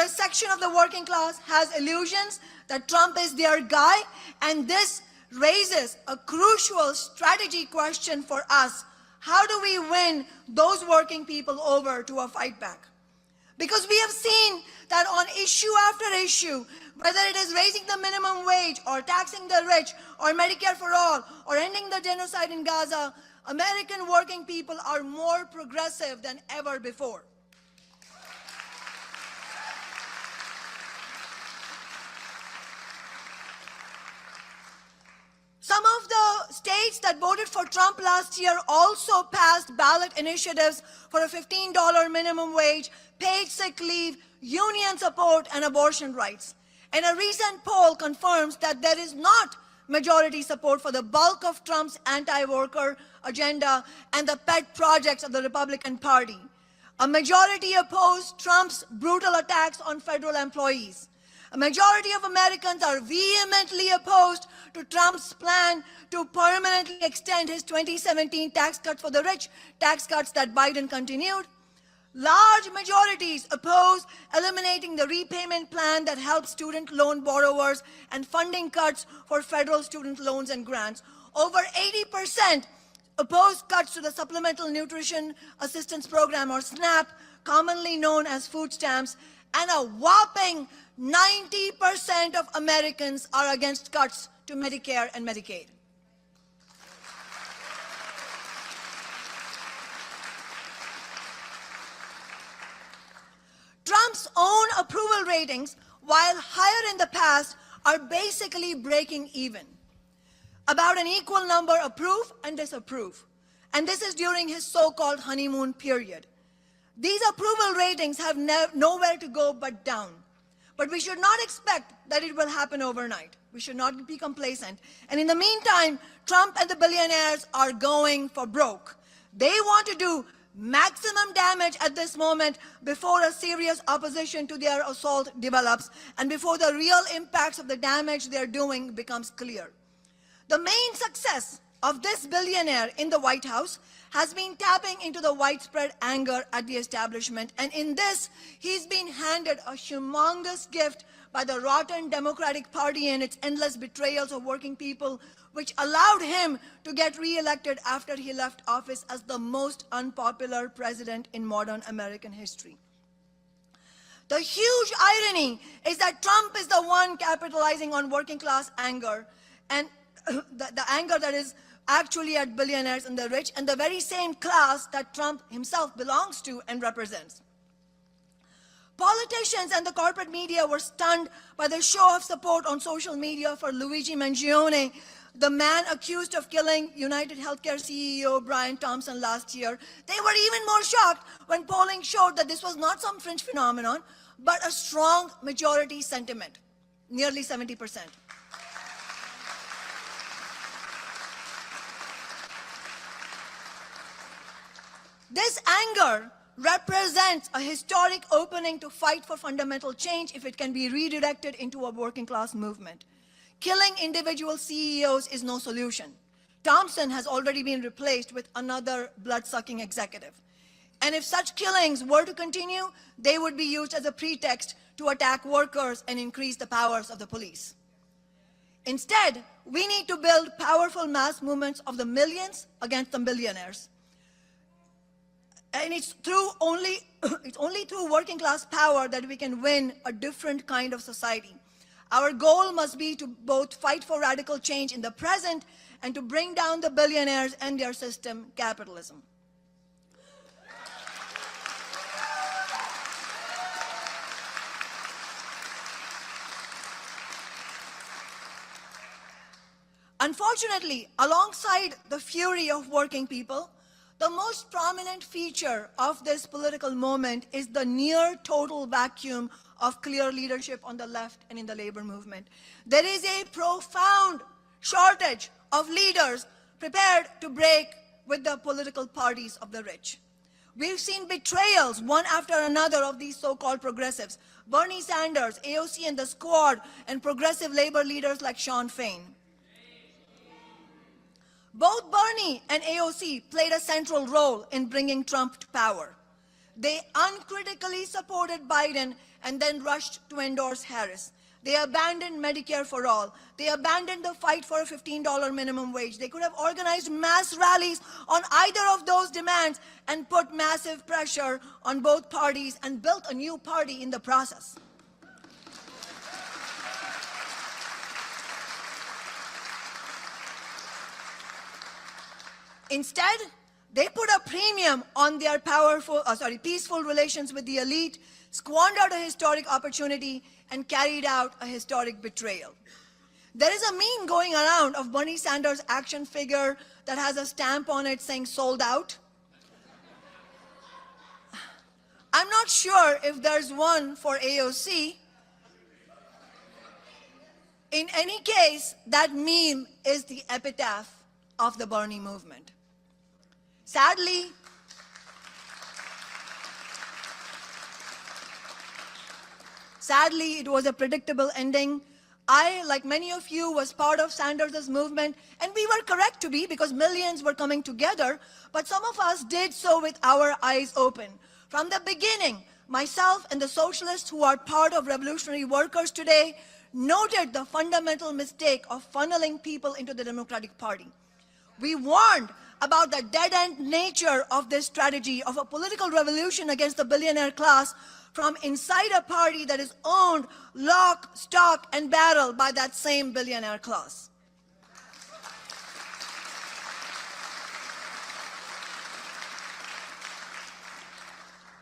a section of the working class has illusions that Trump is their guy, and this raises a crucial strategy question for us. How do we win those working people over to a fight back? Because we have seen that on issue after issue, whether it is raising the minimum wage or taxing the rich or Medicare for all or ending the genocide in Gaza, American working people are more progressive than ever before. Some of the states that voted for Trump last year also passed ballot initiatives for a $15 minimum wage, paid sick leave, union support, and abortion rights. And a recent poll confirms that there is not majority support for the bulk of Trump's anti-worker agenda and the pet projects of the Republican Party. A majority opposed Trump's brutal attacks on federal employees. A majority of Americans are vehemently opposed to Trump's plan to permanently extend his 2017 tax cuts for the rich, tax cuts that Biden continued. Large majorities oppose eliminating the repayment plan that helps student loan borrowers and funding cuts for federal student loans and grants. Over 80% oppose cuts to the Supplemental Nutrition Assistance Program, or SNAP, commonly known as food stamps, and a whopping 90% of Americans are against cuts to Medicare and Medicaid. Trump's own approval ratings, while higher in the past, are basically breaking even. About an equal number approve and disapprove. And this is during his so-called honeymoon period. These approval ratings have nowhere to go but down. But we should not expect that it will happen overnight. We should not be complacent. And in the meantime, Trump and the billionaires are going for broke. They want to do maximum damage at this moment before a serious opposition to their assault develops and before the real impacts of the damage they're doing becomes clear. The main success of this billionaire in the White House has been tapping into the widespread anger at the establishment, and in this, he's been handed a humongous gift by the rotten Democratic Party and its endless betrayals of working people, which allowed him to get re-elected after he left office as the most unpopular president in modern American history. The huge irony is that Trump is the one capitalizing on working class anger, and the anger that is actually at billionaires and the rich, and the very same class that Trump himself belongs to and represents. Politicians and the corporate media were stunned by the show of support on social media for Luigi Mangione, the man accused of killing United Healthcare CEO Brian Thompson last year. They were even more shocked when polling showed that this was not some fringe phenomenon, but a strong majority sentiment, nearly 70%. This anger represents a historic opening to fight for fundamental change if it can be redirected into a working class movement. Killing individual CEOs is no solution. Thompson has already been replaced with another blood-sucking executive. And if such killings were to continue, they would be used as a pretext to attack workers and increase the powers of the police. Instead, we need to build powerful mass movements of the millions against the billionaires. And it's only through working class power that we can win a different kind of society. Our goal must be to both fight for radical change in the present and to bring down the billionaires and their system, capitalism. Unfortunately, alongside the fury of working people, the most prominent feature of this political moment is the near total vacuum of clear leadership on the left and in the labor movement. There is a profound shortage of leaders prepared to break with the political parties of the rich. We've seen betrayals one after another of these so-called progressives. Bernie Sanders, AOC and the Squad, and progressive labor leaders like Sean Fain. Both Bernie and AOC played a central role in bringing Trump to power. They uncritically supported Biden and then rushed to endorse Harris. They abandoned Medicare for all. They abandoned the fight for a $15 minimum wage. They could have organized mass rallies on either of those demands and put massive pressure on both parties and built a new party in the process. Instead, they put a premium on their peaceful relations with the elite, squandered a historic opportunity, and carried out a historic betrayal. There is a meme going around of Bernie Sanders' action figure that has a stamp on it saying sold out. I'm not sure if there's one for AOC. In any case, that meme is the epitaph of the Bernie movement. Sadly, it was a predictable ending. I, like many of you, was part of Sanders' movement, and we were correct to be because millions were coming together, but some of us did so with our eyes open. From the beginning, myself and the socialists who are part of revolutionary workers today noted the fundamental mistake of funneling people into the Democratic Party. We warned about the dead-end nature of this strategy of a political revolution against the billionaire class from inside a party that is owned lock, stock, and barrel by that same billionaire class.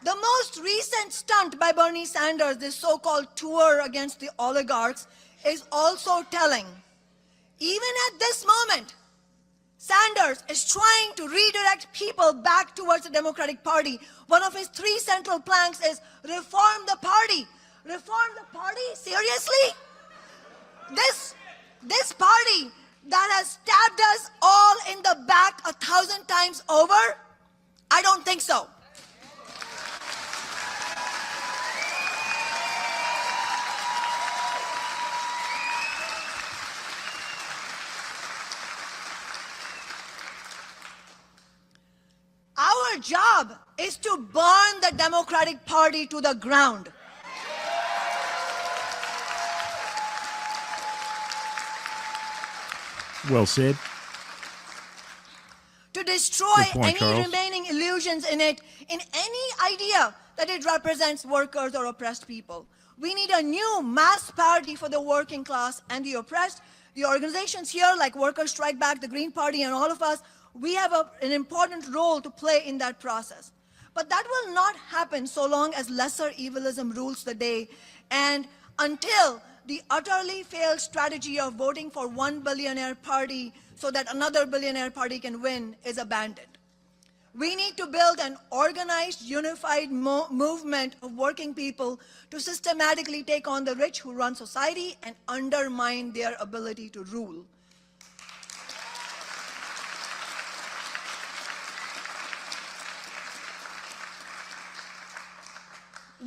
The most recent stunt by Bernie Sanders, this so-called tour against the oligarchs, is also telling. Even at this moment, Sanders is trying to redirect people back towards the Democratic Party. One of his 3 central planks is reform the party. Reform the party? Seriously? This party that has stabbed us all in the back 1,000 times over? I don't think so. Our job is to burn the Democratic Party to the ground. Well said. To destroy point, any Charles. remaining illusions in it, in any idea that it represents workers or oppressed people. We need a new mass party for the working class and the oppressed. The organizations here, like Workers Strike Back, the Green Party, and all of us, we have an important role to play in that process. But that will not happen so long as lesser evilism rules the day and until the utterly failed strategy of voting for one billionaire party so that another billionaire party can win is abandoned. We need to build an organized, unified movement of working people to systematically take on the rich who run society and undermine their ability to rule.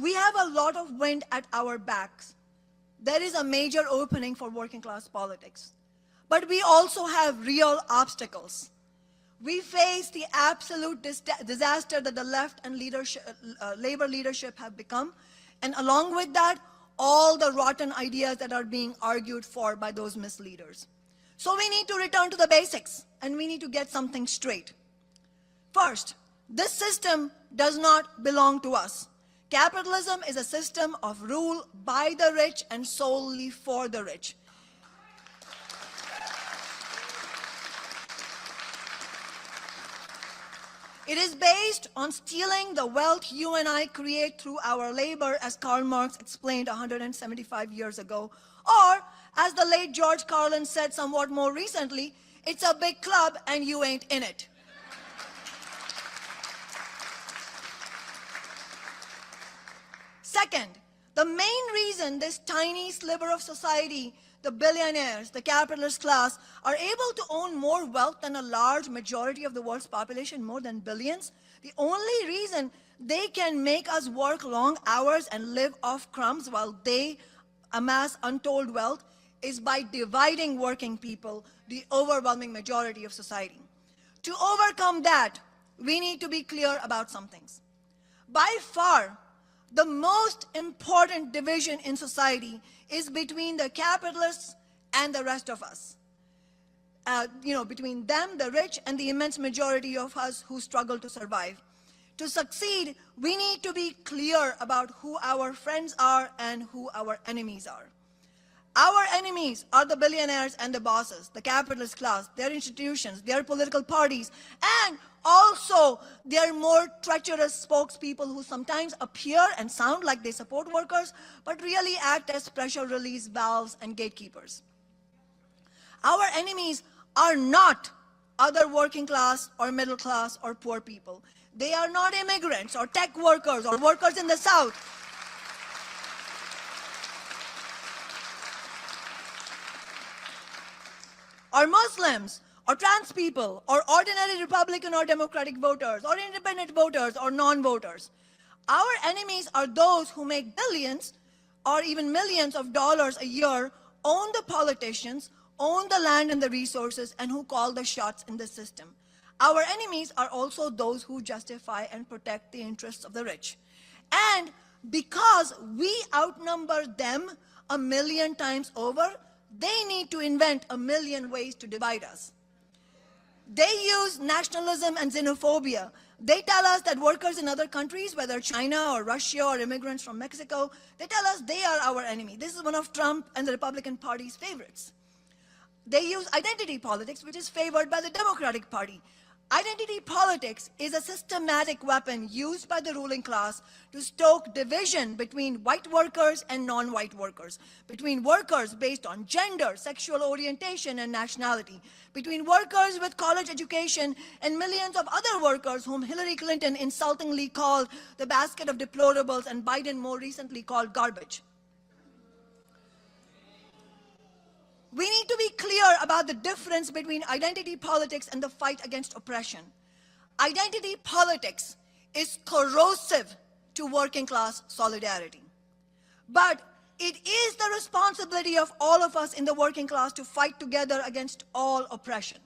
We have a lot of wind at our backs. There is a major opening for working class politics. But we also have real obstacles. We face the absolute disaster that the left and labor leadership have become, and along with that, all the rotten ideas that are being argued for by those misleaders. So we need to return to the basics, and we need to get something straight. First, this system does not belong to us. Capitalism is a system of rule by the rich and solely for the rich. It is based on stealing the wealth you and I create through our labor, as Karl Marx explained 175 years ago. Or, as the late George Carlin said somewhat more recently, it's a big club and you ain't in it. Second, the main reason this tiny sliver of society, the billionaires, the capitalist class, are able to own more wealth than a large majority of the world's population, more than billions, the only reason they can make us work long hours and live off crumbs while they amass untold wealth is by dividing working people, the overwhelming majority of society. To overcome that, we need to be clear about some things. By far, the most important division in society is between the capitalists and the rest of us. Between them, the rich, and the immense majority of us who struggle to survive. To succeed, we need to be clear about who our friends are and who our enemies are. Our enemies are the billionaires and the bosses, the capitalist class, their institutions, their political parties, and also their more treacherous spokespeople who sometimes appear and sound like they support workers, but really act as pressure release valves and gatekeepers. Our enemies are not other working class or middle class or poor people. They are not immigrants or tech workers or workers in the South. Or Muslims, or trans people, or ordinary Republican or Democratic voters, or independent voters, or non-voters. Our enemies are those who make billions or even millions of dollars a year, own the politicians, own the land and the resources, and who call the shots in the system. Our enemies are also those who justify and protect the interests of the rich. And because we outnumber them 1,000,000 times over, they need to invent 1,000,000 ways to divide us. They use nationalism and xenophobia. They tell us that workers in other countries, whether China or Russia or immigrants from Mexico, they tell us they are our enemy. This is one of Trump and the Republican Party's favorites. They use identity politics, which is favored by the Democratic Party. Identity politics is a systematic weapon used by the ruling class to stoke division between white workers and non-white workers, between workers based on gender, sexual orientation, and nationality, between workers with college education and millions of other workers whom Hillary Clinton insultingly called the basket of deplorables and Biden more recently called garbage. We need to be clear about the difference between identity politics and the fight against oppression. Identity politics is corrosive to working class solidarity. But it is the responsibility of all of us in the working class to fight together against all oppression.